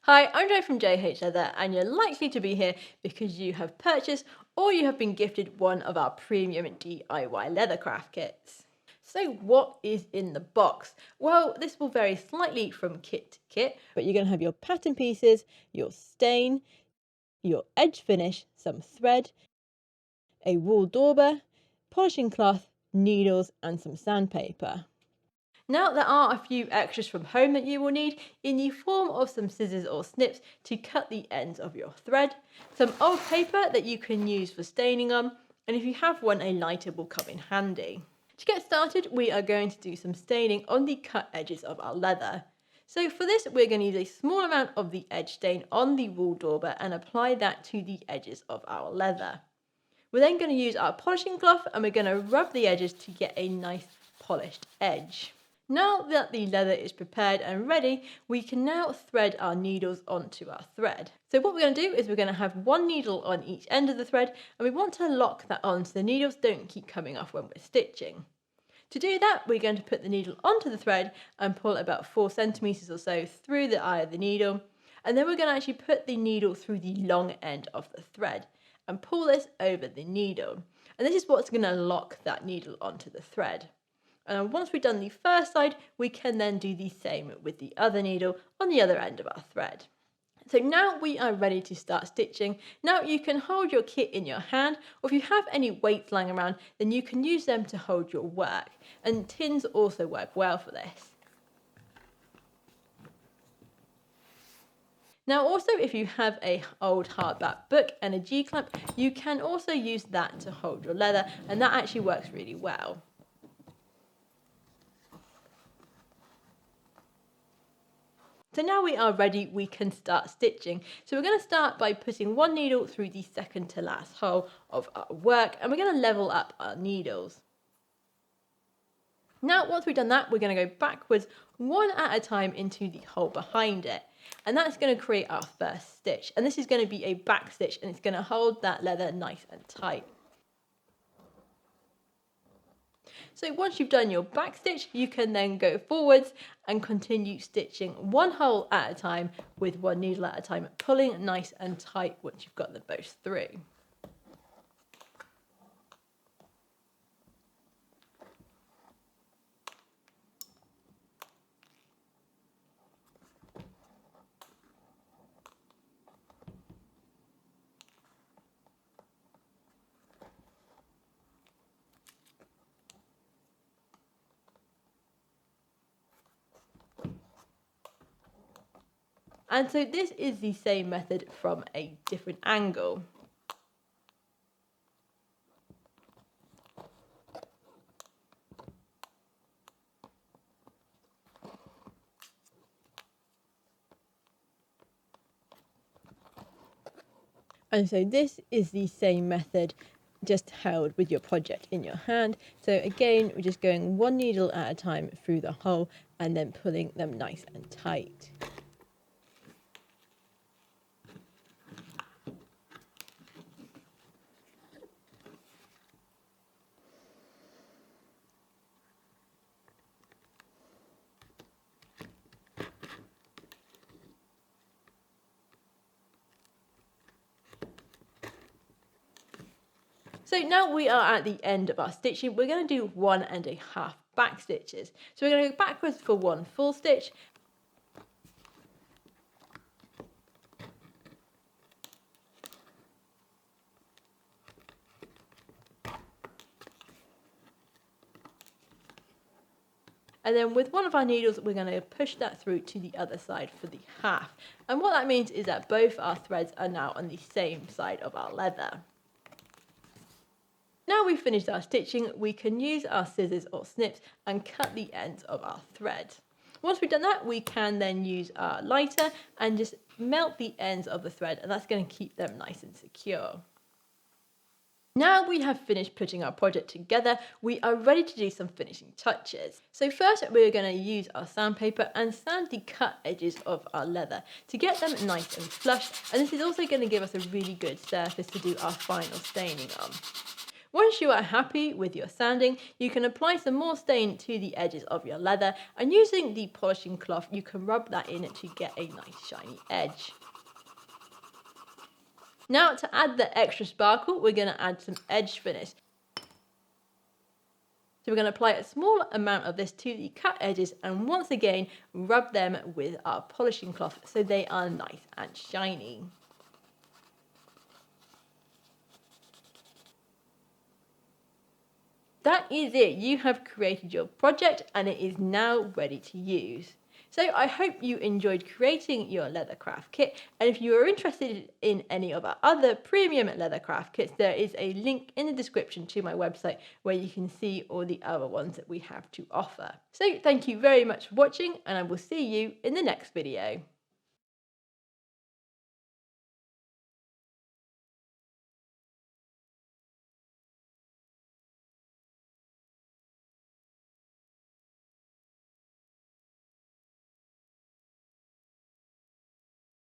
Hi, I'm Jo from J.H.leather and you're likely to be here because you have purchased or you have been gifted one of our premium DIY Leathercraft kits. So what is in the box? Well, this will vary slightly from kit to kit, but you're going to have your pattern pieces, your stain, your edge finish, some thread, a wool dauber, polishing cloth, needles and some sandpaper. Now there are a few extras from home that you will need in the form of some scissors or snips to cut the ends of your thread, some old paper that you can use for staining on, and if you have one, a lighter will come in handy. To get started, we are going to do some staining on the cut edges of our leather. So for this, we're going to use a small amount of the edge stain on the wool dauber and apply that to the edges of our leather. We're then going to use our polishing cloth and we're going to rub the edges to get a nice polished edge. Now that the leather is prepared and ready, we can now thread our needles onto our thread. So what we're going to do is we're going to have one needle on each end of the thread and we want to lock that on so the needles don't keep coming off when we're stitching. To do that, we're going to put the needle onto the thread and pull about 4 centimeters or so through the eye of the needle. And then we're going to actually put the needle through the long end of the thread and pull this over the needle. And this is what's going to lock that needle onto the thread. And once we've done the first side, we can then do the same with the other needle on the other end of our thread. So now we are ready to start stitching. Now you can hold your kit in your hand, or if you have any weights lying around, then you can use them to hold your work. And tins also work well for this. Now also, if you have an old hardback book and a G-clamp, you can also use that to hold your leather, and that actually works really well. So now we are ready, we can start stitching. So we're going to start by putting one needle through the second to last hole of our work, and we're going to level up our needles. Now, once we've done that, we're going to go backwards one at a time into the hole behind it. And that's going to create our first stitch. And this is going to be a back stitch, and it's going to hold that leather nice and tight. So once you've done your back stitch, you can then go forwards and continue stitching one hole at a time with one needle at a time, pulling nice and tight once you've got them both through. And so this is the same method from a different angle. And so this is the same method, just held with your project in your hand. So again, we're just going one needle at a time through the hole and then pulling them nice and tight. So now we are at the end of our stitching. We're going to do 1.5 back stitches. So we're going to go backwards for one full stitch. And then with one of our needles, we're going to push that through to the other side for the half. And what that means is that both our threads are now on the same side of our leather. Now we've finished our stitching, we can use our scissors or snips and cut the ends of our thread. Once we've done that, we can then use our lighter and just melt the ends of the thread, and that's going to keep them nice and secure. Now we have finished putting our project together, we are ready to do some finishing touches. So first we're going to use our sandpaper and sand the cut edges of our leather to get them nice and flush, and this is also going to give us a really good surface to do our final staining on. Once you are happy with your sanding, you can apply some more stain to the edges of your leather, and using the polishing cloth you can rub that in to get a nice shiny edge. Now to add the extra sparkle, we're going to add some edge finish. So we're going to apply a small amount of this to the cut edges and once again rub them with our polishing cloth so they are nice and shiny. That is it. You have created your project and it is now ready to use. So I hope you enjoyed creating your Leathercraft kit, and if you are interested in any of our other premium Leathercraft kits, there is a link in the description to my website where you can see all the other ones that we have to offer. So thank you very much for watching, and I will see you in the next video.